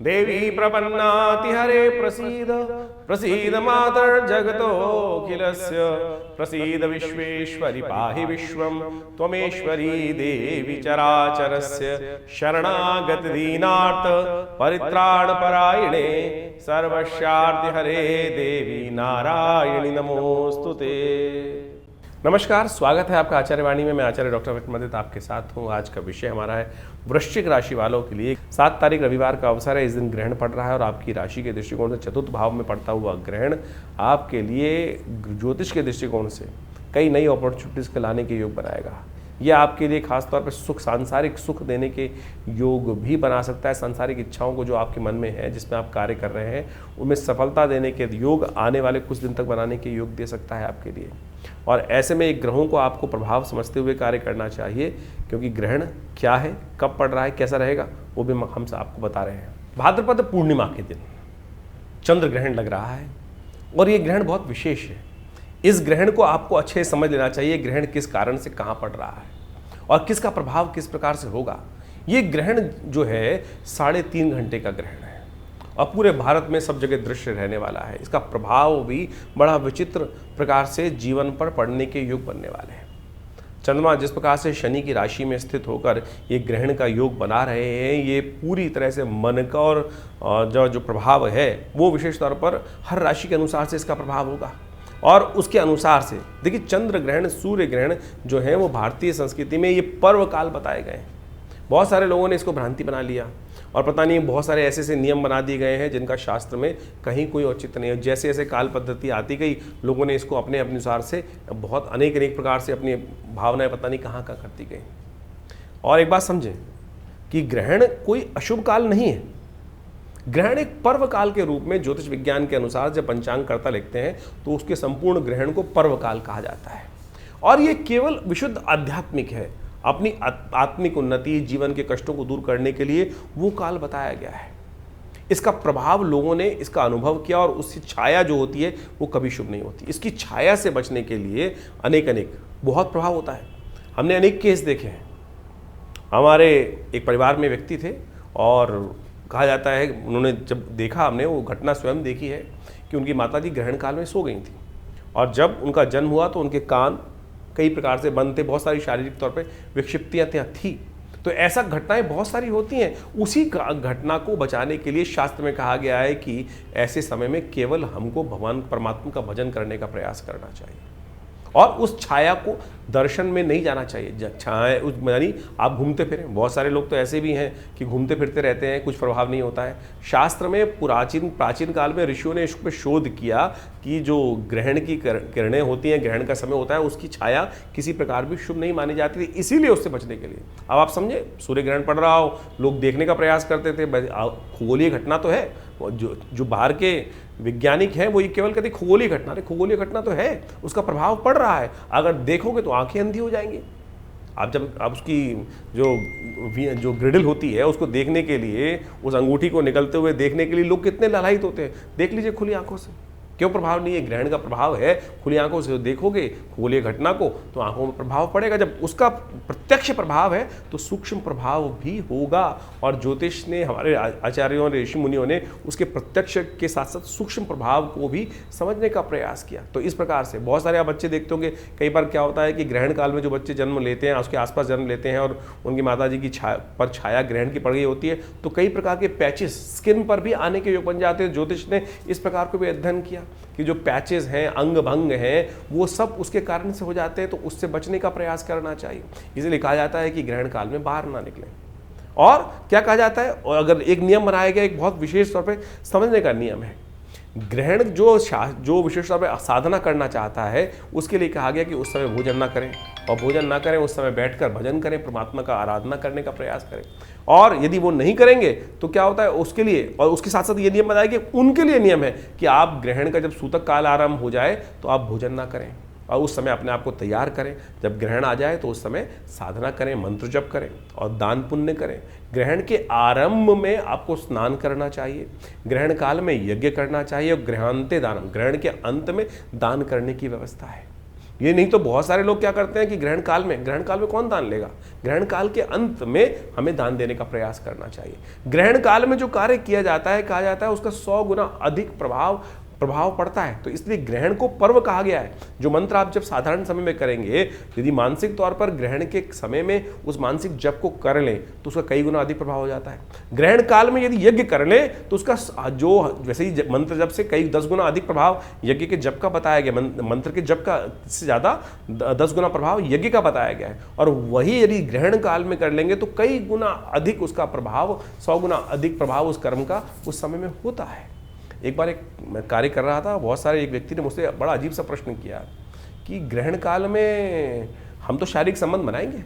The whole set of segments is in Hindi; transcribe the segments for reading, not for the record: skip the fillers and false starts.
देवी प्रपन्नाति हरे प्रसीद प्रसीद मातर्जगतोऽखिलस्य प्रसीद विश्वेश्वरि पाहि विश्वं त्वमेश्वरी देवी चराचरस्य शरणागत दीनार्थ परित्राणपरायणे सर्वस्यार्ति हरे देवी नारायणी नमोस्तुते। नमस्कार, स्वागत है आपका आचार्य वाणी में। मैं आचार्य डॉक्टर विक्रमादित्य आपके साथ हूँ। आज का विषय हमारा है वृश्चिक राशि वालों के लिए। 7 तारीख रविवार का अवसर है। इस दिन ग्रहण पड़ रहा है और आपकी राशि के दृष्टिकोण से चतुर्थ भाव में पड़ता हुआ ग्रहण आपके लिए ज्योतिष के दृष्टिकोण से कई नई अपॉर्चुनिटीज़ के लाने के योग बनाएगा। यह आपके लिए खासतौर पर सुख, सांसारिक सुख देने के योग भी बना सकता है। सांसारिक इच्छाओं को जो आपके मन में है, जिसमें आप कार्य कर रहे हैं, उनमें सफलता देने के योग आने वाले कुछ दिन तक बनाने के योग दे सकता है आपके लिए। और ऐसे में एक ग्रहों को आपको प्रभाव समझते हुए कार्य करना चाहिए, क्योंकि ग्रहण क्या है, कब पड़ रहा है, कैसा रहेगा, वो भी हम आपको बता रहे हैं। भाद्रपद पूर्णिमा के दिन चंद्र ग्रहण लग रहा है और ये ग्रहण बहुत विशेष है। इस ग्रहण को आपको अच्छे समझ लेना चाहिए। ग्रहण किस कारण से कहाँ पड़ रहा है और किसका प्रभाव किस प्रकार से होगा। ये ग्रहण जो है 3.5 घंटे का ग्रहण है और पूरे भारत में सब जगह दृश्य रहने वाला है। इसका प्रभाव भी बड़ा विचित्र प्रकार से जीवन पर पड़ने के योग बनने वाले हैं। चंद्रमा जिस प्रकार से शनि की राशि में स्थित होकर ये ग्रहण का योग बना रहे हैं, ये पूरी तरह से मन का और जो प्रभाव है वो विशेष तौर पर हर राशि के अनुसार से इसका प्रभाव होगा। और उसके अनुसार से देखिए, चंद्र ग्रहण, सूर्य ग्रहण जो है वो भारतीय संस्कृति में ये पर्व काल बताए गए हैं। बहुत सारे लोगों ने इसको भ्रांति बना लिया और पता नहीं बहुत सारे ऐसे ऐसे नियम बना दिए गए हैं जिनका शास्त्र में कहीं कोई औचित्य नहीं है। जैसे जैसे काल पद्धति आती गई, लोगों ने इसको अपने अनुसार से बहुत अनेक प्रकार से अपनी भावनाएं पता नहीं कहाँ करती गई। और एक बात समझें कि ग्रहण कोई अशुभ काल नहीं है। ग्रहण एक पर्व काल के रूप में ज्योतिष विज्ञान के अनुसार जब पंचांगकर्ता लिखते हैं तो उसके संपूर्ण ग्रहण को पर्व काल कहा जाता है। और ये केवल विशुद्ध आध्यात्मिक है। अपनी आत्मिक उन्नति, जीवन के कष्टों को दूर करने के लिए वो काल बताया गया है। इसका प्रभाव लोगों ने इसका अनुभव किया और उसकी छाया जो होती है वो कभी शुभ नहीं होती। इसकी छाया से बचने के लिए अनेक बहुत प्रभाव होता है। हमने अनेक केस देखे हैं। हमारे एक परिवार में व्यक्ति थे और कहा जाता है, उन्होंने जब देखा, हमने वो घटना स्वयं देखी है कि उनकी माताजी ग्रहण काल में सो गई थी और जब उनका जन्म हुआ तो उनके कान कई प्रकार से बंद थे, बहुत सारी शारीरिक तौर पे विक्षिप्तियाँ थी। तो ऐसा घटनाएं बहुत सारी होती हैं। उसी घटना को बचाने के लिए शास्त्र में कहा गया है कि ऐसे समय में केवल हमको भगवान परमात्मा का भजन करने का प्रयास करना चाहिए और उस छाया को दर्शन में नहीं जाना चाहिए। छाया उस यानी आप घूमते फिरें। बहुत सारे लोग तो ऐसे भी हैं कि घूमते फिरते रहते हैं, कुछ प्रभाव नहीं होता है। शास्त्र में प्राचीन काल में ऋषियों ने इस पर शोध किया कि जो ग्रहण की किरणें होती हैं, ग्रहण का समय होता है, उसकी छाया किसी प्रकार भी शुभ नहीं मानी जाती थी, इसीलिए उससे बचने के लिए। अब आप समझे, सूर्य ग्रहण पड़ रहा हो, लोग देखने का प्रयास करते थे। खगोलीय घटना तो है, जो बाहर के वैज्ञानिक हैं वो ये केवल कहते खगोलीय घटना, अरे खगोलीय घटना तो है, उसका प्रभाव पड़ रहा है। अगर देखोगे तो आंखें अंधी हो जाएंगी। आप उसकी जो ग्रिडल होती है उसको देखने के लिए, उस अंगूठी को निकलते हुए देखने के लिए लोग कितने लालायित होते हैं। देख लीजिए खुली आंखों से। क्यों प्रभाव नहीं है? ग्रहण का प्रभाव है। खुली आंखों से देखोगे खगोलीय घटना को तो आंखों में प्रभाव पड़ेगा। जब उसका प्रत्यक्ष प्रभाव है तो सूक्ष्म प्रभाव भी होगा। और ज्योतिष ने, हमारे आचार्यों, ऋषि मुनियों ने उसके प्रत्यक्ष के साथ साथ सूक्ष्म प्रभाव को भी समझने का प्रयास किया। तो इस प्रकार से बहुत सारे आप बच्चे देखते होंगे, कई बार क्या होता है कि ग्रहण काल में जो बच्चे जन्म लेते हैं, उसके आसपास जन्म लेते हैं और उनकी माताजी की छाया ग्रहण की पड़ गई होती है, तो कई प्रकार के पैचेस स्किन पर भी आने के योग बन जाते हैं। ज्योतिष ने इस प्रकार को भी अध्ययन किया कि जो पैचेस हैं, अंग भंग हैं, वो सब उसके कारण से हो जाते हैं। तो उससे बचने का प्रयास करना चाहिए। इसलिए कहा जाता है कि ग्रहण काल में बाहर ना निकलें। और क्या कहा जाता है, और अगर एक नियम बनाया गया, एक बहुत विशेष तौर पे समझने का नियम है। ग्रहण जो विशेष तौर पे साधना करना चाहता है, उसके लिए कहा गया कि उस समय भोजन ना करें, और भोजन ना करें उस समय बैठकर भजन करें, परमात्मा का आराधना करने का प्रयास करें। और यदि वो नहीं करेंगे तो क्या होता है उसके लिए, और उसके साथ साथ ये नियम बताया कि उनके लिए नियम है कि आप ग्रहण का जब सूतक काल आरंभ हो जाए तो आप भोजन ना करें और उस समय अपने आप को तैयार करें। जब ग्रहण आ जाए तो उस समय साधना करें, मंत्र जप करें और दान पुण्य करें। ग्रहण के आरंभ में आपको स्नान करना चाहिए, ग्रहण काल में यज्ञ करना चाहिए और ग्रहांते दान, ग्रहण के अंत में दान करने की व्यवस्था है। ये नहीं तो बहुत सारे लोग क्या करते हैं कि ग्रहण काल में कौन दान लेगा? ग्रहण काल के अंत में हमें दान देने का प्रयास करना चाहिए। ग्रहण काल में जो कार्य किया जाता है, कहा जाता है उसका 100 गुना अधिक प्रभाव पड़ता है। तो इसलिए ग्रहण को पर्व कहा गया है। जो मंत्र आप जब साधारण समय में करेंगे, यदि मानसिक तौर पर ग्रहण के समय में उस मानसिक जप को कर लें तो उसका कई गुना अधिक प्रभाव हो जाता है। ग्रहण काल में यदि यज्ञ कर लें तो उसका जो वैसे ही मंत्र जप से कई 10 गुना अधिक प्रभाव यज्ञ के जप का बताया गया, मंत्र के जप का से ज़्यादा 10 गुना प्रभाव यज्ञ का बताया गया है। और वही यदि ग्रहण काल में कर लेंगे तो कई गुना अधिक उसका प्रभाव, 100 गुना अधिक प्रभाव उस कर्म का उस समय में होता है। एक बार मैं कार्य कर रहा था, बहुत सारे एक व्यक्ति ने मुझसे बड़ा अजीब सा प्रश्न किया कि ग्रहण काल में हम तो शारीरिक संबंध बनाएंगे,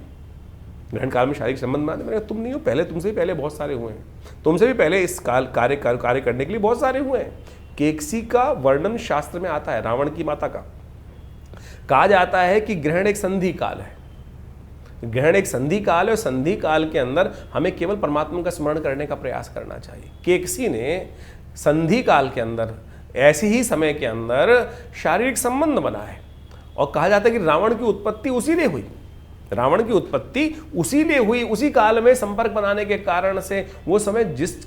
ग्रहण काल में शारीरिक संबंध बनाते। मैंने कहा तुम नहीं हो, पहले तुमसे भी पहले बहुत सारे हुए हैं, तुमसे भी पहले इस कार्य करने के लिए बहुत सारे हुए हैं। केकसी का वर्णन शास्त्र में आता है, रावण की माता का। कहा जाता है कि ग्रहण एक संधि काल है, ग्रहण एक संधि काल है और संधि काल के अंदर हमें केवल परमात्मा का स्मरण करने का प्रयास करना चाहिए। केकसी ने संधि काल के अंदर, ऐसे ही समय के अंदर शारीरिक संबंध बनाए और कहा जाता है कि रावण की उत्पत्ति उसी लिए हुई, रावण की उत्पत्ति उसी लिए हुई, उसी काल में संपर्क बनाने के कारण से वो समय जिस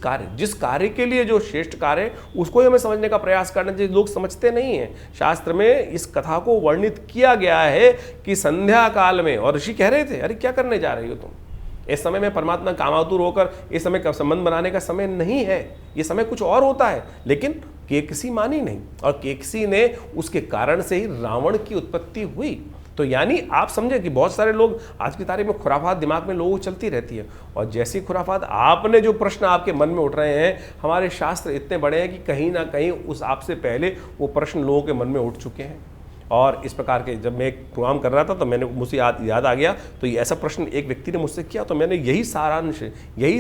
कार्य के लिए जो श्रेष्ठ कार्य है उसको ही हमें समझने का प्रयास करना चाहिए। लोग समझते नहीं हैं। शास्त्र में इस कथा को वर्णित किया गया है कि संध्या काल में, और ऋषि कह रहे थे अरे क्या करने जा रही हो तुम, इस समय में परमात्मा कामातुर होकर इस समय का संबंध बनाने का समय नहीं है, ये समय कुछ और होता है। लेकिन केकसी मानी नहीं और केकसी ने उसके कारण से ही रावण की उत्पत्ति हुई। तो यानी आप समझे कि बहुत सारे लोग आज की तारीख में खुराफात दिमाग में लोगों को चलती रहती है, और जैसी खुराफात आपने जो प्रश्न आपके मन में उठ रहे हैं, हमारे शास्त्र इतने बड़े हैं कि कहीं ना कहीं उस आपसे पहले वो प्रश्न लोगों के मन में उठ चुके हैं। और इस प्रकार के जब मैं एक प्रोग्राम कर रहा था तो मैंने मुझे याद आ गया, तो ये ऐसा प्रश्न एक व्यक्ति ने मुझसे किया, तो मैंने यही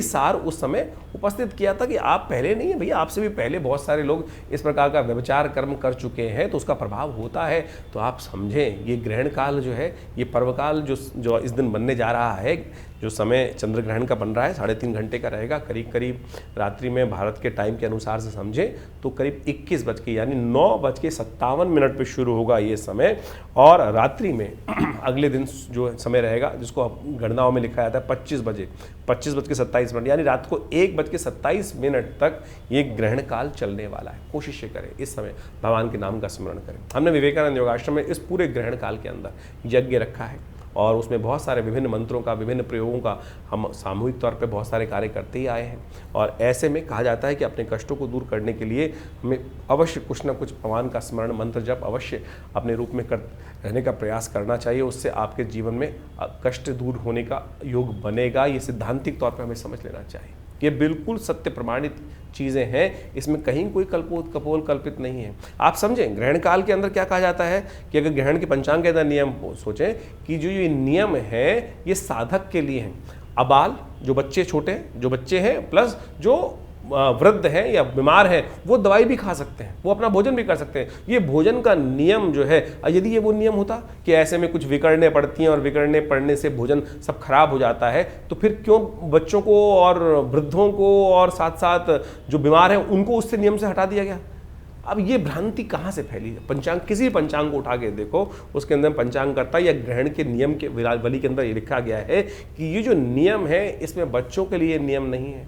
सार उस समय उपस्थित किया था कि आप पहले नहीं है भैया, आपसे भी पहले बहुत सारे लोग इस प्रकार का व्यभिचार कर्म कर चुके हैं, तो उसका प्रभाव होता है। तो आप समझें ये ग्रहण काल जो है, ये पर्वकाल जो इस दिन बनने जा रहा है, जो समय चंद्र ग्रहण का बन रहा है 3.5 घंटे का रहेगा, करीब रात्रि में भारत के टाइम के अनुसार से समझें तो करीब 21 बज के यानी 9:57 पे शुरू होगा ये समय, और रात्रि में अगले दिन जो समय रहेगा जिसको गणनाओं में लिखा जाता है 25:27 यानी रात को 1:27 तक ये ग्रहण काल चलने वाला है। कोशिश करें इस समय भगवान के नाम का स्मरण करें। हमने विवेकानंद योगाश्रम में इस पूरे ग्रहण काल के अंदर यज्ञ रखा है और उसमें बहुत सारे विभिन्न मंत्रों का, विभिन्न प्रयोगों का हम सामूहिक तौर पे बहुत सारे कार्य करते ही आए हैं। और ऐसे में कहा जाता है कि अपने कष्टों को दूर करने के लिए हमें अवश्य कुछ ना कुछ भगवान का स्मरण मंत्र जप अवश्य अपने रूप में रहने का प्रयास करना चाहिए। उससे आपके जीवन में कष्ट दूर होने का योग बनेगा। ये सिद्धांतिक तौर पर हमें समझ लेना चाहिए। ये बिल्कुल सत्य प्रमाणित चीज़ें हैं, इसमें कहीं कोई कपोल कल्पित नहीं है। आप समझें ग्रहण काल के अंदर क्या कहा जाता है कि अगर ग्रहण के पंचांग के अंदर नियम सोचें कि जो ये नियम है ये साधक के लिए हैं। अबाल जो बच्चे छोटे जो बच्चे हैं प्लस जो वृद्ध हैं या बीमार हैं वो दवाई भी खा सकते हैं, वो अपना भोजन भी कर सकते हैं। ये भोजन का नियम जो है, यदि ये वो नियम होता कि ऐसे में कुछ विकड़ने पड़ती हैं और विकड़ने पड़ने से भोजन सब खराब हो जाता है, तो फिर क्यों बच्चों को और वृद्धों को और साथ साथ जो बीमार हैं उनको उससे नियम से हटा दिया गया? अब ये भ्रांति कहाँ से फैली है? पंचांग, किसी पंचांग को उठा के देखो, उसके अंदर पंचांग करता या ग्रहण के नियम के वली के अंदर ये लिखा गया है कि ये जो नियम है इसमें बच्चों के लिए नियम नहीं है,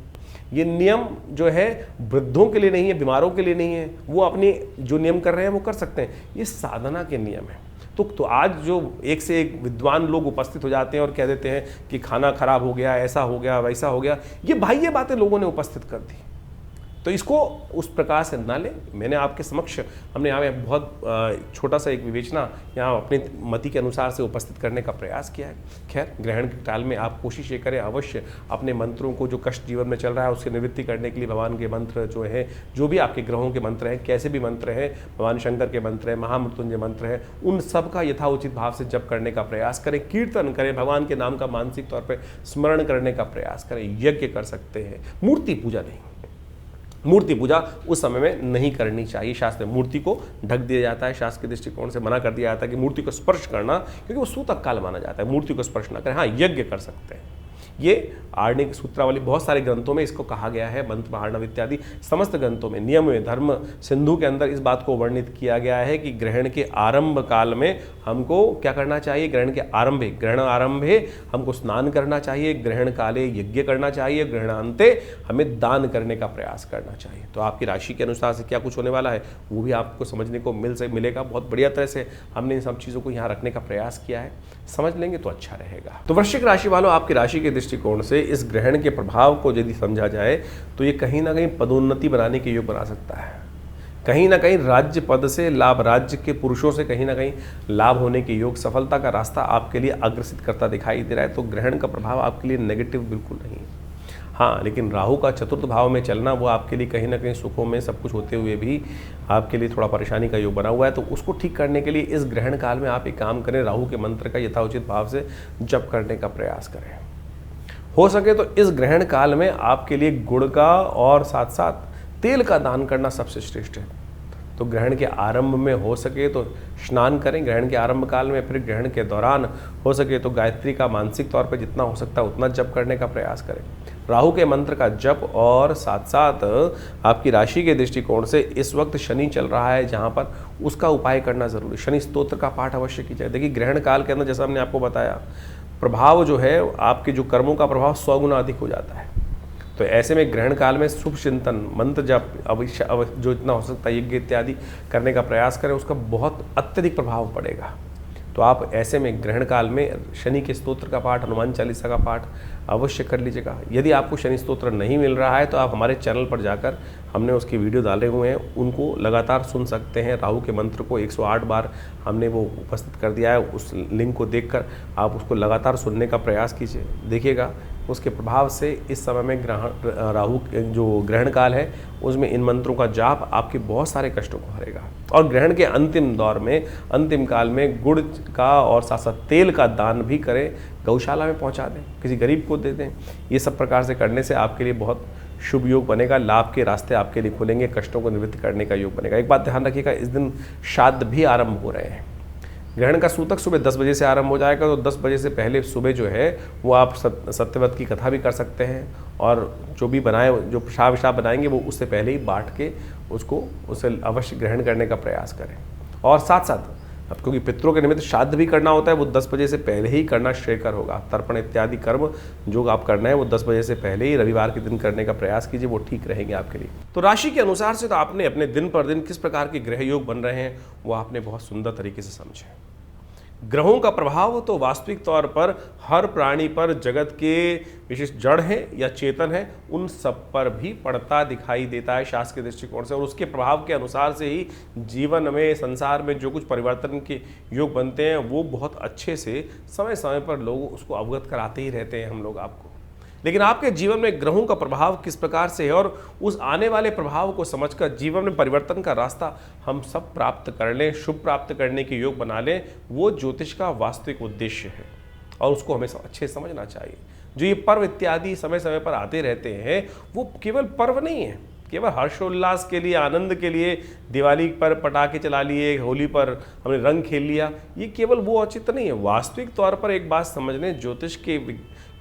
ये नियम जो है वृद्धों के लिए नहीं है, बीमारों के लिए नहीं है। वो अपनी जो नियम कर रहे हैं वो कर सकते हैं, ये साधना के नियम है। तो आज जो एक से एक विद्वान लोग उपस्थित हो जाते हैं और कह देते हैं कि खाना खराब हो गया, ऐसा हो गया, वैसा हो गया, ये बाह्य बातें लोगों ने उपस्थित कर दी। तो इसको उस प्रकार से ना ले। मैंने आपके समक्ष हमने यहाँ बहुत छोटा सा एक विवेचना यहाँ अपने मति के अनुसार से उपस्थित करने का प्रयास किया है। खैर ग्रहण के काल में आप कोशिश ये करें अवश्य अपने मंत्रों को, जो कष्ट जीवन में चल रहा है उसकी निवृत्ति करने के लिए भगवान के मंत्र जो है, जो भी आपके ग्रहों के मंत्र हैं, कैसे भी मंत्र हैं, भगवान शंकर के मंत्र हैं, महामृत्युंजय मंत्र हैं, उन सब का यथाउचित भाव से जप करने का प्रयास करें, कीर्तन करें, भगवान के नाम का मानसिक तौर पर स्मरण करने का प्रयास करें, यज्ञ कर सकते हैं। मूर्ति पूजा नहीं, मूर्ति पूजा उस समय में नहीं करनी चाहिए। शास्त्र में मूर्ति को ढक दिया जाता है, शास्त्र के दृष्टिकोण से मना कर दिया जाता है कि मूर्ति को स्पर्श करना, क्योंकि वो सूतक काल माना जाता है, मूर्ति को स्पर्श ना करें। हाँ, यज्ञ कर सकते हैं, ये आर्णिक सूत्रावली बहुत सारे ग्रंथों में इसको कहा गया है, मंत्र महार्णव इत्यादि समस्त ग्रंथों में, नियम में, धर्म सिंधु के अंदर इस बात को वर्णित किया गया है कि ग्रहण के आरंभ काल में हमको क्या करना चाहिए। ग्रहण आरंभे हमको स्नान करना चाहिए, ग्रहण काले यज्ञ करना चाहिए, ग्रहणांते हमें दान करने का प्रयास करना चाहिए। तो आपकी राशि के अनुसार से क्या कुछ होने वाला है वो भी आपको समझने को मिलेगा। बहुत बढ़िया तरह से हमने इन सब चीज़ों को यहाँ रखने का प्रयास किया है, समझ लेंगे तो अच्छा रहेगा। तो वृश्चिक राशि वालों, आपकी राशि के दृष्टिकोण से इस ग्रहण के प्रभाव को यदि समझा जाए तो ये कहीं ना कहीं पदोन्नति बनाने के योग बना सकता है, कहीं ना कहीं राज्य पद से लाभ, राज्य के पुरुषों से कहीं ना कहीं लाभ होने के योग, सफलता का रास्ता आपके लिए अग्रसित करता दिखाई दे रहा है। तो ग्रहण का प्रभाव आपके लिए नेगेटिव बिल्कुल नहीं है। हाँ, लेकिन राहु का चतुर्थ भाव में चलना वो आपके लिए कहीं ना कहीं सुखों में सब कुछ होते हुए भी आपके लिए थोड़ा परेशानी का योग बना हुआ है। तो उसको ठीक करने के लिए इस ग्रहण काल में आप एक काम करें, राहु के मंत्र का यथाउचित भाव से जप करने का प्रयास करें। हो सके तो इस ग्रहण काल में आपके लिए गुड़ का और साथ साथ तेल का दान करना सबसे श्रेष्ठ है। तो ग्रहण के आरंभ में हो सके तो स्नान करें, ग्रहण के आरंभ काल में, फिर ग्रहण के दौरान हो सके तो गायत्री का मानसिक तौर पर जितना हो सकता है उतना जप करने का प्रयास करें, राहु के मंत्र का जप। और साथ साथ आपकी राशि के दृष्टिकोण से इस वक्त शनि चल रहा है जहाँ पर उसका उपाय करना जरूरी, शनि स्तोत्र का पाठ अवश्य कीजिए। देखिए ग्रहण काल के अंदर जैसा हमने आपको बताया, प्रभाव जो है आपके जो कर्मों का प्रभाव 100 गुना अधिक हो जाता है। तो ऐसे में ग्रहण काल में शुभ चिंतन, मंत्र जप, जो इतना हो सकता है यज्ञ इत्यादि करने का प्रयास करें, उसका बहुत अत्यधिक प्रभाव पड़ेगा। तो आप ऐसे में ग्रहण काल में शनि के स्तोत्र का पाठ, हनुमान चालीसा का पाठ अवश्य कर लीजिएगा। यदि आपको शनि स्तोत्र नहीं मिल रहा है तो आप हमारे चैनल पर जाकर हमने उसके वीडियो डाले हुए हैं, उनको लगातार सुन सकते हैं। राहु के मंत्र को 108 बार हमने वो उपस्थित कर दिया है, उस लिंक को देखकर आप उसको लगातार सुनने का प्रयास कीजिए। देखिएगा उसके प्रभाव से इस समय में राहु जो ग्रहण काल है उसमें इन मंत्रों का जाप आपके बहुत सारे कष्टों को हरेगा। और ग्रहण के अंतिम दौर में, अंतिम काल में गुड़ का और साथ साथ तेल का दान भी करें, गौशाला में पहुंचा दें, किसी गरीब को दे दें। ये सब प्रकार से करने से आपके लिए बहुत शुभ योग बनेगा, लाभ के रास्ते आपके लिए खुलेंगे, कष्टों को निवृत्त करने का योग बनेगा। एक बात ध्यान रखिएगा, इस दिन श्राद्ध भी आरंभ हो रहे हैं। ग्रहण का सूतक सुबह 10 बजे से आरंभ हो जाएगा, तो 10 बजे से पहले सुबह जो है वो आप सत्यव्रत की कथा भी कर सकते हैं, और जो भी बनाए, जो प्रसाद विसाद बनाएंगे वो उससे पहले ही बांट के उसे अवश्य ग्रहण करने का प्रयास करें। और साथ साथ अब क्योंकि पितरों के निमित्त श्राद्ध भी करना होता है, वो 10 बजे से पहले ही करना श्रेयकर होगा। तर्पण इत्यादि कर्म जो आप करना है वो 10 बजे से पहले ही रविवार के दिन करने का प्रयास कीजिए, वो ठीक रहेंगे आपके लिए। तो राशि के अनुसार से तो आपने अपने दिन पर दिन किस प्रकार के ग्रह योग बन रहे हैं वो आपने बहुत सुंदर तरीके से समझे। ग्रहों का प्रभाव तो वास्तविक तौर पर हर प्राणी पर, जगत के विशेष जड़ है या चेतन है, उन सब पर भी पड़ता दिखाई देता है शास्त्र के दृष्टिकोण से। और उसके प्रभाव के अनुसार से ही जीवन में, संसार में जो कुछ परिवर्तन के योग बनते हैं वो बहुत अच्छे से समय समय पर लोग उसको अवगत कराते ही रहते हैं हम लोग आपको। लेकिन आपके जीवन में ग्रहों का प्रभाव किस प्रकार से है और उस आने वाले प्रभाव को समझकर जीवन में परिवर्तन का रास्ता हम सब प्राप्त कर लें, शुभ प्राप्त करने के योग बना लें, वो ज्योतिष का वास्तविक उद्देश्य है। और उसको हमें अच्छे समझना चाहिए। जो ये पर्व इत्यादि समय समय पर आते रहते हैं वो केवल पर्व नहीं है, केवल हर्षोल्लास के लिए, आनंद के लिए, दिवाली पर पटाखे चला लिए, होली पर हमने रंग खेल लिया, ये केवल वो औचित्य नहीं है। वास्तविक तौर पर एक बात समझ लें, ज्योतिष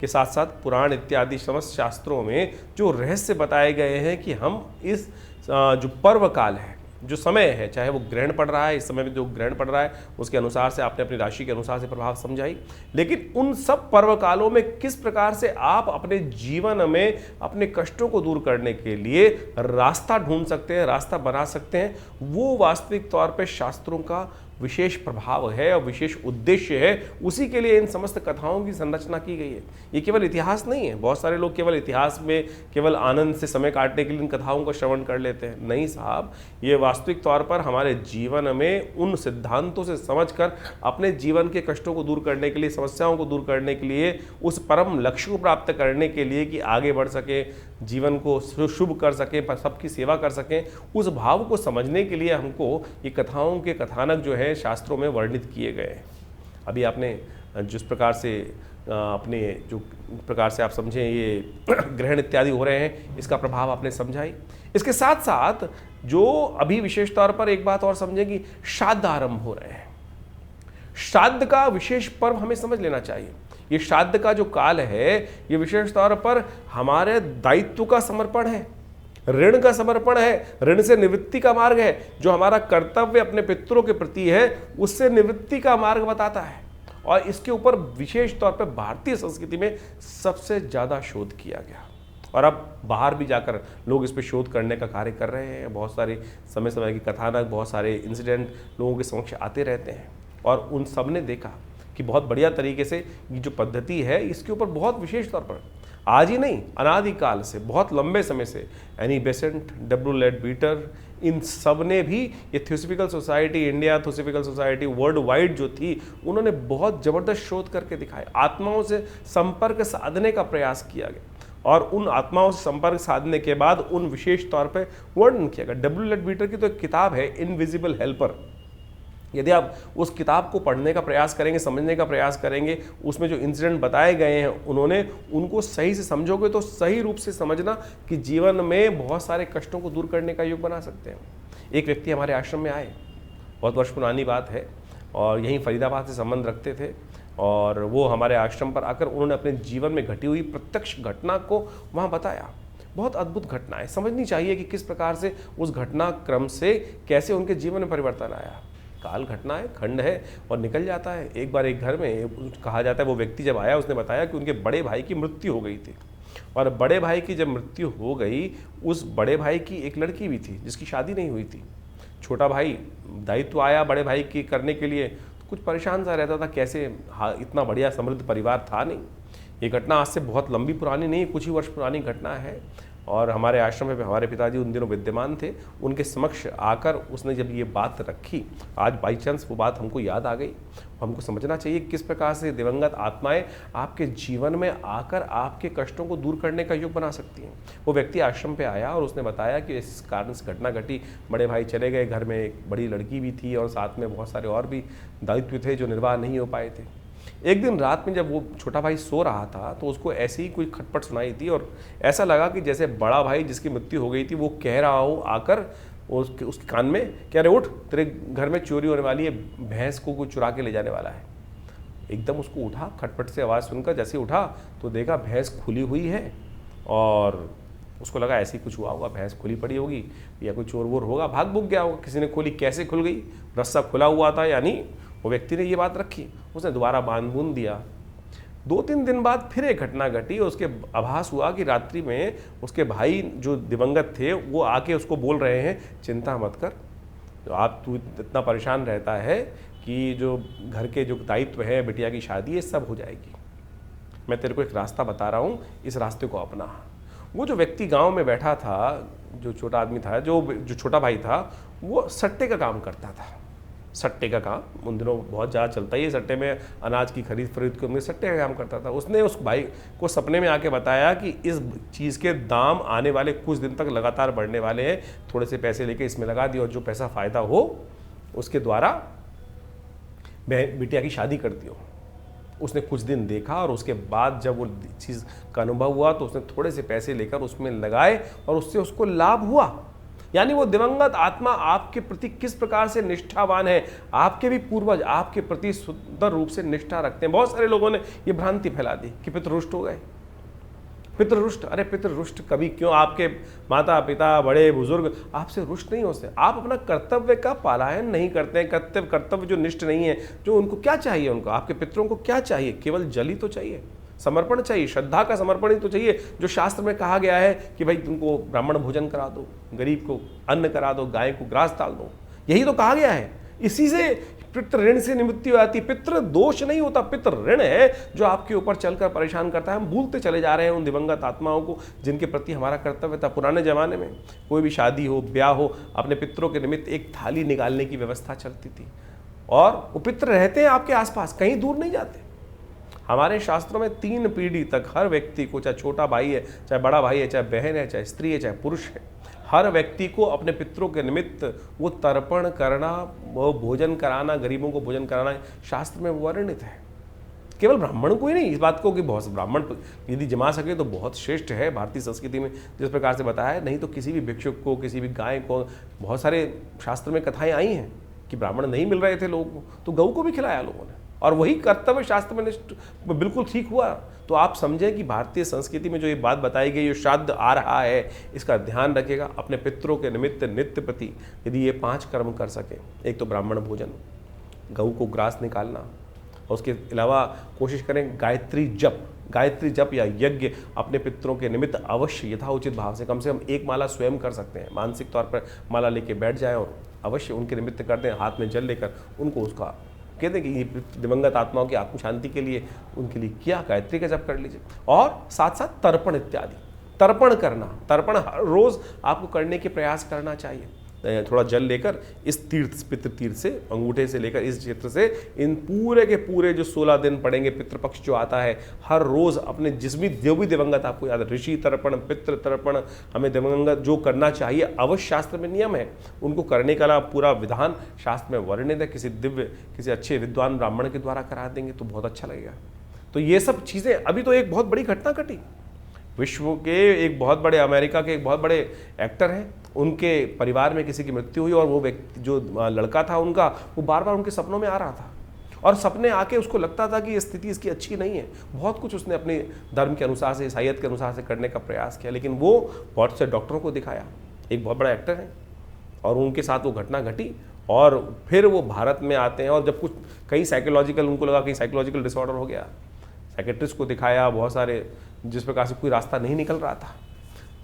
के साथ साथ पुराण इत्यादि समस्त शास्त्रों में जो रहस्य बताए गए हैं कि हम इस जो पर्व काल है, जो समय है, चाहे वो ग्रहण पड़ रहा है, इस समय में जो ग्रहण पड़ रहा है उसके अनुसार से आपने अपनी राशि के अनुसार से प्रभाव समझाई, लेकिन उन सब पर्व कालों में किस प्रकार से आप अपने जीवन में अपने कष्टों को दूर करने के लिए रास्ता ढूंढ सकते हैं, रास्ता बना सकते हैं, वो वास्तविक तौर पे शास्त्रों का विशेष प्रभाव है और विशेष उद्देश्य है। उसी के लिए इन समस्त कथाओं की संरचना की गई है। ये केवल इतिहास नहीं है। बहुत सारे लोग केवल इतिहास में केवल आनंद से समय काटने के लिए इन कथाओं को श्रवण कर लेते हैं। नहीं साहब, ये वास्तविक तौर पर हमारे जीवन में उन सिद्धांतों से समझकर अपने जीवन के कष्टों को दूर करने के लिए, समस्याओं को दूर करने के लिए, उस परम लक्ष्य को प्राप्त करने के लिए कि आगे बढ़ सके, जीवन को शुभ कर सकें, सबकी सेवा कर सकें, उस भाव को समझने के लिए हमको ये कथाओं के कथानक जो है शास्त्रों में वर्णित किए गए हैं। अभी आपने जिस प्रकार से अपने जो प्रकार से आप समझें ये ग्रहण इत्यादि हो रहे हैं, इसका प्रभाव आपने समझाई। इसके साथ साथ जो अभी विशेष तौर पर एक बात और समझें कि श्राद्ध आरंभ हो रहे हैं। श्राद्ध का विशेष पर्व हमें समझ लेना चाहिए। ये श्राद्ध का जो काल है ये विशेष तौर पर हमारे दायित्व का समर्पण है, ऋण का समर्पण है, ऋण से निवृत्ति का मार्ग है। जो हमारा कर्तव्य अपने पितरों के प्रति है उससे निवृत्ति का मार्ग बताता है। और इसके ऊपर विशेष तौर पर भारतीय संस्कृति में सबसे ज़्यादा शोध किया गया और अब बाहर भी जाकर लोग इस पर शोध करने का कार्य कर रहे हैं। बहुत सारे समय समय की कथानक, बहुत सारे इंसिडेंट लोगों के समक्ष आते रहते हैं और उन सब ने देखा कि बहुत बढ़िया तरीके से ये जो पद्धति है इसके ऊपर बहुत विशेष तौर पर आज ही नहीं, अनादिकाल से, बहुत लंबे समय से एनी बेसेंट, डब्ल्यू लेडबीटर, इन सब ने भी ये theosophical society, India theosophical society world wide जो थी, उन्होंने बहुत ज़बरदस्त शोध करके दिखाए। आत्माओं से संपर्क साधने का प्रयास किया गया और उन आत्माओं से संपर्क साधने के बाद उन विशेष तौर पर वर्णन किया गया। डब्ल्यू लेडबीटर की तो एक किताब है इनविजिबल हेल्पर। यदि आप उस किताब को पढ़ने का प्रयास करेंगे, समझने का प्रयास करेंगे, उसमें जो इंसिडेंट बताए गए हैं उन्होंने उनको सही से समझोगे तो सही रूप से समझना कि जीवन में बहुत सारे कष्टों को दूर करने का योग बना सकते हैं। एक व्यक्ति हमारे आश्रम में आए, बहुत वर्ष पुरानी बात है, और यहीं फरीदाबाद से संबंध रखते थे और वो हमारे आश्रम पर आकर उन्होंने अपने जीवन में घटी हुई प्रत्यक्ष घटना को वहाँ बताया। बहुत अद्भुत घटना है, समझनी चाहिए कि किस प्रकार से उस घटना क्रम से कैसे उनके जीवन में परिवर्तन आया। काल घटना है, खंड है और निकल जाता है। एक बार एक घर में कहा जाता है वो व्यक्ति जब आया उसने बताया कि उनके बड़े भाई की मृत्यु हो गई थी और बड़े भाई की जब मृत्यु हो गई उस बड़े भाई की एक लड़की भी थी जिसकी शादी नहीं हुई थी। छोटा भाई दायित्व आया बड़े भाई की करने के लिए, कुछ परेशान सा रहता था कैसे, इतना बढ़िया समृद्ध परिवार था नहीं। ये घटना आज से बहुत लंबी पुरानी नहीं, कुछ ही वर्ष पुरानी घटना है और हमारे आश्रम में हमारे पिताजी उन दिनों विद्यमान थे। उनके समक्ष आकर उसने जब ये बात रखी, आज बाई चांस वो बात हमको याद आ गई। हमको समझना चाहिए किस प्रकार से दिवंगत आत्माएं आपके जीवन में आकर आपके कष्टों को दूर करने का योग बना सकती हैं। वो व्यक्ति आश्रम पे आया और उसने बताया कि इस कारण से घटना घटी, बड़े भाई चले गए, घर में एक बड़ी लड़की भी थी और साथ में बहुत सारे और भी दायित्व थे जो निर्वाह नहीं हो पाए थे। एक दिन रात में जब वो छोटा भाई सो रहा था तो उसको ऐसी ही कोई खटपट सुनाई थी और ऐसा लगा कि जैसे बड़ा भाई जिसकी मृत्यु हो गई थी वो कह रहा हो आकर उसके कान में, कह रहे उठ, तेरे घर में चोरी होने वाली है, भैंस को कोई चुरा के ले जाने वाला है। एकदम उसको उठा, खटपट से आवाज़ सुनकर जैसे उठा तो देखा भैंस खुली हुई है और उसको लगा ऐसे ही कुछ हुआ होगा, भैंस खुली पड़ी होगी या कोई चोर वोर होगा, भाग भूग गया होगा, किसी ने खोली। कैसे खुल गई? रस्सा खुला हुआ था, यानी वो व्यक्ति ने ये बात रखी, उसने दोबारा बांध बूंद दिया। 2-3 दिन बाद फिर एक घटना घटी, उसके आभास हुआ कि रात्रि में उसके भाई जो दिवंगत थे वो आके उसको बोल रहे हैं, चिंता मत कर, तू इतना परेशान रहता है कि जो घर के जो दायित्व है, बिटिया की शादी है, सब हो जाएगी। मैं तेरे को एक रास्ता बता रहा हूँ, इस रास्ते को अपना। वो जो व्यक्ति गांव में बैठा था, जो छोटा आदमी था, जो छोटा भाई था, वो सट्टे का काम करता था। सट्टे का काम उन दिनों बहुत ज़्यादा चलता ही है, सट्टे में अनाज की खरीद फरीद के सट्टे का काम करता था। उसने उस भाई को सपने में आके बताया कि इस चीज़ के दाम आने वाले कुछ दिन तक लगातार बढ़ने वाले हैं, थोड़े से पैसे लेके इसमें लगा दियो और जो पैसा फ़ायदा हो उसके द्वारा बिटिया की शादी कर दियो। उसने कुछ दिन देखा और उसके बाद जब वो चीज़ का अनुभव हुआ तो उसने थोड़े से पैसे लेकर उसमें लगाए और उससे उसको लाभ हुआ। यानी वो दिवंगत आत्मा आपके प्रति किस प्रकार से निष्ठावान है, आपके भी पूर्वज आपके प्रति सुंदर रूप से निष्ठा रखते हैं। बहुत सारे लोगों ने ये भ्रांति फैला दी कि पितृ रुष्ट हो गए। पितृ रुष्ट, अरे पितृ रुष्ट कभी क्यों? आपके माता पिता बड़े बुजुर्ग आपसे रुष्ट नहीं होते। आप अपना कर्तव्य का पालन नहीं करते हैं। कर्तव्य जो निष्ठ नहीं है, जो उनको क्या चाहिए, उनको आपके पितरों को क्या चाहिए? केवल जल ही तो चाहिए, समर्पण चाहिए, श्रद्धा का समर्पण ही तो चाहिए। जो शास्त्र में कहा गया है कि भाई तुमको ब्राह्मण भोजन करा दो, गरीब को अन्न करा दो, गाय को ग्रास डाल दो, यही तो कहा गया है। इसी से पितृ ऋण से निवृत्ति आती। पितृ दोष नहीं होता, पितृ ऋण है जो आपके ऊपर चलकर परेशान करता है। हम भूलते चले जा रहे हैं उन दिवंगत आत्माओं को जिनके प्रति हमारा कर्तव्य था। पुराने जमाने में कोई भी शादी हो, ब्याह हो, अपने पितरों के निमित्त एक थाली निकालने की व्यवस्था चलती थी और वो पितृ रहते हैं आपके आसपास, कहीं दूर नहीं जाते। हमारे शास्त्रों में 3 पीढ़ी तक हर व्यक्ति को, चाहे छोटा भाई है, चाहे बड़ा भाई है, चाहे बहन है, चाहे स्त्री है, चाहे पुरुष है, हर व्यक्ति को अपने पितरों के निमित्त वो तर्पण करना, वो भोजन कराना, गरीबों को भोजन कराना शास्त्र में वर्णित है। केवल ब्राह्मण को ही नहीं, इस बात को कि बहुत ब्राह्मण यदि जमा सके तो बहुत श्रेष्ठ है। भारतीय संस्कृति में जिस प्रकार से बताया है, नहीं तो किसी भी भिक्षुक को, किसी भी गाय को, बहुत सारे शास्त्र में कथाएं आई हैं कि ब्राह्मण नहीं मिल रहे थे लोगों को तो गऊ को भी खिलाया लोगों ने। और वही कर्तव्य शास्त्र में बिल्कुल ठीक हुआ। तो आप समझें कि भारतीय संस्कृति में जो ये बात बताई गई, जो श्राद्ध आ रहा है, इसका ध्यान रखिएगा। अपने पितरों के निमित्त नित्य प्रति यदि ये 5 कर्म कर सके, एक तो ब्राह्मण भोजन, गऊ को ग्रास निकालना, और उसके अलावा कोशिश करें गायत्री जप या यज्ञ अपने पितरों के निमित्त अवश्य यथाउचित भाव से कम 1 माला स्वयं कर सकते हैं। मानसिक तौर पर माला लेके बैठ जाएं और अवश्य उनके निमित्त कर दें, हाथ में जल लेकर उनको उसका कहते हैं कि ये दिवंगत आत्माओं की आत्म शांति के लिए उनके लिए किया, गायत्री का जप कर लीजिए। और साथ साथ तर्पण इत्यादि, तर्पण हर रोज आपको करने के प्रयास करना चाहिए। थोड़ा जल लेकर इस पितृ तीर्थ से, अंगूठे से लेकर इस क्षेत्र से, इन पूरे के पूरे जो 16 दिन पड़ेंगे, पितृपक्ष जो आता है, हर रोज अपने जो भी दिवंगत आपको याद है, ऋषि तर्पण, पितृ तर्पण, हमें दिवंगत जो करना चाहिए अवश्य शास्त्र में नियम है, उनको करने का पूरा विधान शास्त्र में वर्णित है। किसी अच्छे विद्वान ब्राह्मण के द्वारा करा देंगे तो बहुत अच्छा लगेगा। तो ये सब चीज़ें, अभी तो एक बहुत बड़ी घटना घटी, विश्व के एक बहुत बड़े, अमेरिका के एक बहुत बड़े एक्टर हैं, उनके परिवार में किसी की मृत्यु हुई और वो व्यक्ति, जो लड़का था उनका, वो बार बार उनके सपनों में आ रहा था और सपने आके उसको लगता था कि ये स्थिति इसकी अच्छी नहीं है। बहुत कुछ उसने अपने धर्म के अनुसार से, ईसाईयत के अनुसार से करने का प्रयास किया, लेकिन वो बहुत से डॉक्टरों को दिखाया, एक बहुत बड़ा एक्टर है, और उनके साथ वो घटना घटी। और फिर वो भारत में आते हैं और जब कुछ कई साइकोलॉजिकल, उनको लगा कि साइकोलॉजिकल डिसऑर्डर हो गया, साइकेट्रिस्ट को दिखाया, बहुत सारे, जिस प्रकार से कोई रास्ता नहीं निकल रहा था।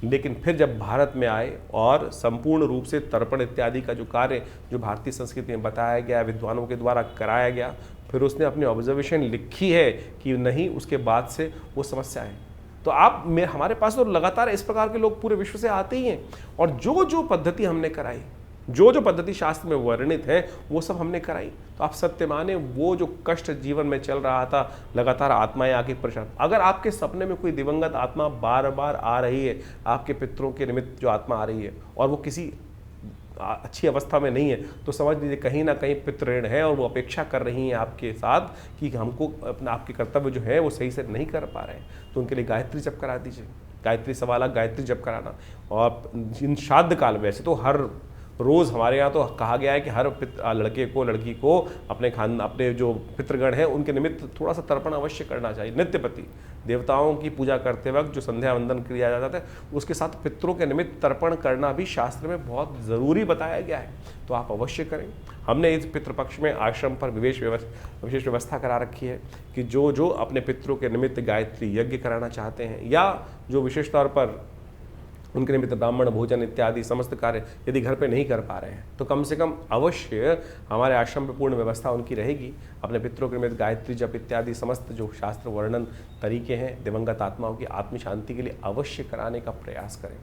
लेकिन फिर जब भारत में आए और संपूर्ण रूप से तर्पण इत्यादि का जो कार्य जो भारतीय संस्कृति में बताया गया, विद्वानों के द्वारा कराया गया, फिर उसने अपनी ऑब्जर्वेशन लिखी है कि नहीं, उसके बाद से वो समस्या है। तो हमारे पास तो लगातार इस प्रकार के लोग पूरे विश्व से आते ही हैं, और जो पद्धति हमने कराई, जो पद्धति शास्त्र में वर्णित है, वो सब हमने कराई। तो आप सत्य माने, वो जो कष्ट जीवन में चल रहा था, लगातार आत्माएं आके परेशान, अगर आपके सपने में कोई दिवंगत आत्मा बार बार आ रही है, आपके पितरों के निमित्त जो आत्मा आ रही है, और वो किसी अच्छी अवस्था में नहीं है, तो समझ लीजिए कहीं ना कहीं पितृण है और वो अपेक्षा कर रही हैं आपके साथ कि हमको आपके कर्तव्य जो है वो सही से नहीं कर पा रहे हैं। तो उनके लिए गायत्री जप करा दीजिए, गायत्री 1.25 लाख गायत्री जप कराना। और इन श्राद्ध काल, वैसे तो हर रोज़ हमारे यहाँ तो कहा गया है कि हर लड़के को, लड़की को अपने जो पितृगण हैं उनके निमित्त थोड़ा सा तर्पण अवश्य करना चाहिए। नित्य प्रति देवताओं की पूजा करते वक्त जो संध्या वंदन किया जाता है, उसके साथ पितरों के निमित्त तर्पण करना भी शास्त्र में बहुत ज़रूरी बताया गया है, तो आप अवश्य करें। हमने इस पितृपक्ष में आश्रम पर विशेष व्यवस्था करा रखी है कि जो अपने पितरों के निमित्त गायत्री यज्ञ कराना चाहते हैं, या जो विशेष तौर पर उनके निमित्त ब्राह्मण भोजन इत्यादि समस्त कार्य यदि घर पे नहीं कर पा रहे हैं, तो कम से कम अवश्य हमारे आश्रम पे पूर्ण व्यवस्था उनकी रहेगी। अपने पितरों के निमित्त गायत्री जप इत्यादि समस्त जो शास्त्र वर्णन तरीके हैं दिवंगत आत्माओं की आत्म शांति के लिए अवश्य कराने का प्रयास करें,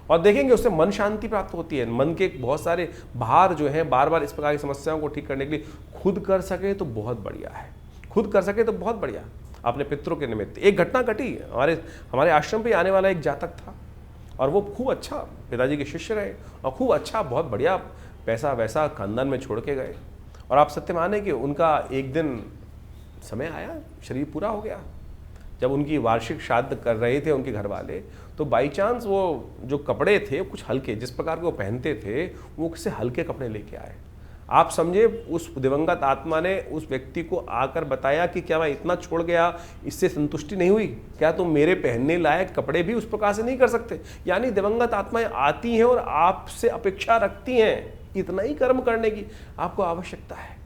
और देखेंगे उससे मन शांति प्राप्त होती है। मन के बहुत सारे भार जो हैं, बार बार इस प्रकार की समस्याओं को ठीक करने के लिए खुद कर सके तो बहुत बढ़िया है, खुद कर सके तो बहुत बढ़िया। अपने पितरों के निमित्त एक घटना घटी, हमारे आश्रम पर आने वाला एक जातक था, और वो खूब अच्छा पिताजी के शिष्य रहे, और खूब अच्छा, बहुत बढ़िया पैसा वैसा खानदान में छोड़ के गए। और आप सत्य माने कि उनका एक दिन समय आया, शरीर पूरा हो गया, जब उनकी वार्षिक श्राद्ध कर रहे थे उनके घर वाले, तो बाई चांस वो जो कपड़े थे कुछ हल्के, जिस प्रकार के वो पहनते थे, वो किसी हल्के कपड़े लेके आए। आप समझे, उस दिवंगत आत्मा ने उस व्यक्ति को आकर बताया कि क्या मैं इतना छोड़ गया, इससे संतुष्टि नहीं हुई, क्या तुम मेरे पहनने लायक कपड़े भी उस प्रकार से नहीं कर सकते? यानी दिवंगत आत्माएं आती हैं और आपसे अपेक्षा रखती हैं इतना ही कर्म करने की आपको आवश्यकता है।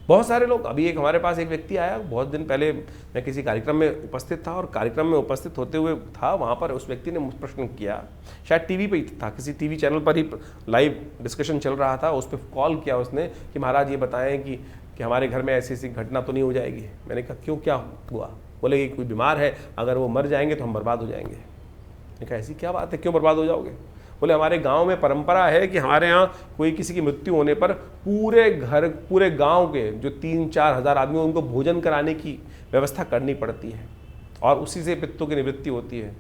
बहुत सारे लोग, अभी एक हमारे पास एक व्यक्ति आया, बहुत दिन पहले मैं किसी कार्यक्रम में उपस्थित था, और कार्यक्रम में उपस्थित होते हुए था, वहाँ पर उस व्यक्ति ने मुझसे प्रश्न किया, शायद टीवी पे ही था, किसी टीवी चैनल पर ही लाइव डिस्कशन चल रहा था, उस पर कॉल किया उसने कि महाराज ये बताएं कि हमारे घर में ऐसी ऐसी घटना तो नहीं हो जाएगी। मैंने कहा क्यों, क्या हुआ? बोले कि कोई बीमार है, अगर वो मर जाएंगे तो हम बर्बाद हो जाएंगे। मैंने कहा ऐसी क्या बात है, क्यों बर्बाद हो जाओगे? बोले हमारे गांव में परंपरा है कि हमारे यहाँ कोई किसी की मृत्यु होने पर पूरे गांव के जो 3-4 हज़ार आदमी, उनको भोजन कराने की व्यवस्था करनी पड़ती है, और उसी से पितरों की निवृत्ति होती है।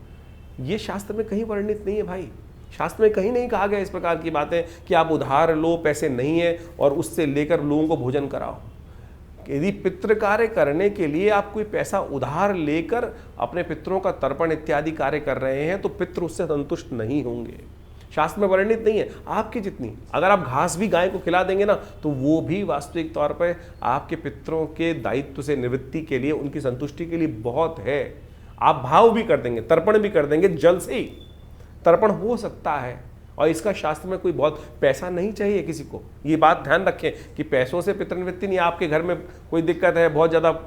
ये शास्त्र में कहीं वर्णित नहीं है भाई, शास्त्र में कहीं नहीं कहा गया इस प्रकार की बातें कि आप उधार लो, पैसे नहीं है, और उससे लेकर लोगों को भोजन कराओ। यदि पितृ कार्य करने के लिए आप कोई पैसा उधार लेकर अपने पितरों का तर्पण इत्यादि कार्य कर रहे हैं, तो पितृ उससे संतुष्ट नहीं होंगे। शास्त्र में वर्णित नहीं है आपकी जितनी। अगर आप घास भी गाय को खिला देंगे ना तो वो भी वास्तविक तौर पर आपके पितरों के दायित्व से निवृत्ति के लिए, उनकी संतुष्टि के लिए बहुत है। आप भाव भी कर देंगे, तर्पण भी कर देंगे, जल से ही तर्पण हो सकता है। और इसका शास्त्र में कोई बहुत पैसा नहीं चाहिए किसी को। ये बात ध्यान रखें कि पैसों से पितृनिवृत्ति नहीं, आपके घर में कोई दिक्कत है बहुत ज़्यादा,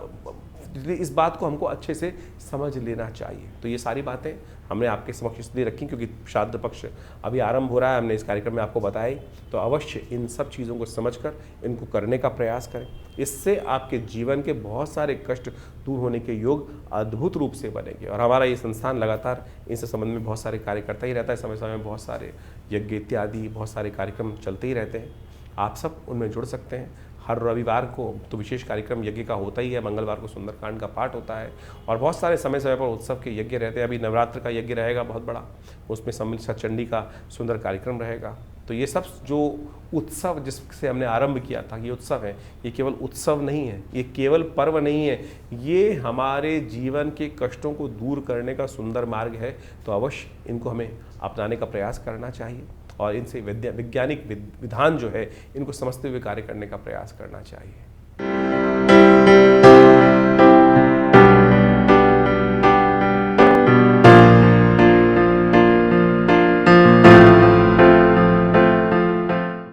इस बात को हमको अच्छे से समझ लेना चाहिए। तो ये सारी बातें हमने आपके समक्ष इसलिए रखी क्योंकि श्राद्ध पक्ष अभी आरंभ हो रहा है, हमने इस कार्यक्रम में आपको बताया। तो अवश्य इन सब चीज़ों को समझकर इनको करने का प्रयास करें। इससे आपके जीवन के बहुत सारे कष्ट दूर होने के योग अद्भुत रूप से बनेंगे। और हमारा ये संस्थान लगातार इनसे संबंध में बहुत सारे कार्य करता ही रहता है। समय समय में बहुत सारे यज्ञ इत्यादि बहुत सारे कार्यक्रम चलते ही रहते हैं। आप सब उनमें जुड़ सकते हैं। हर रविवार को तो विशेष कार्यक्रम यज्ञ का होता ही है, मंगलवार को सुंदरकांड का पाठ होता है और बहुत सारे समय समय पर उत्सव के यज्ञ रहते हैं। अभी नवरात्र का यज्ञ रहेगा बहुत बड़ा, उसमें सम्मिलित सचंडी का सुंदर कार्यक्रम रहेगा। तो ये सब जो उत्सव जिससे हमने आरंभ किया था, ये उत्सव है, ये केवल उत्सव नहीं है, ये केवल पर्व नहीं है, ये हमारे जीवन के कष्टों को दूर करने का सुंदर मार्ग है। तो अवश्य इनको हमें अपनाने का प्रयास करना चाहिए और इनसे वैज्ञानिक विधान जो है इनको समझते हुए कार्य करने का प्रयास करना चाहिए।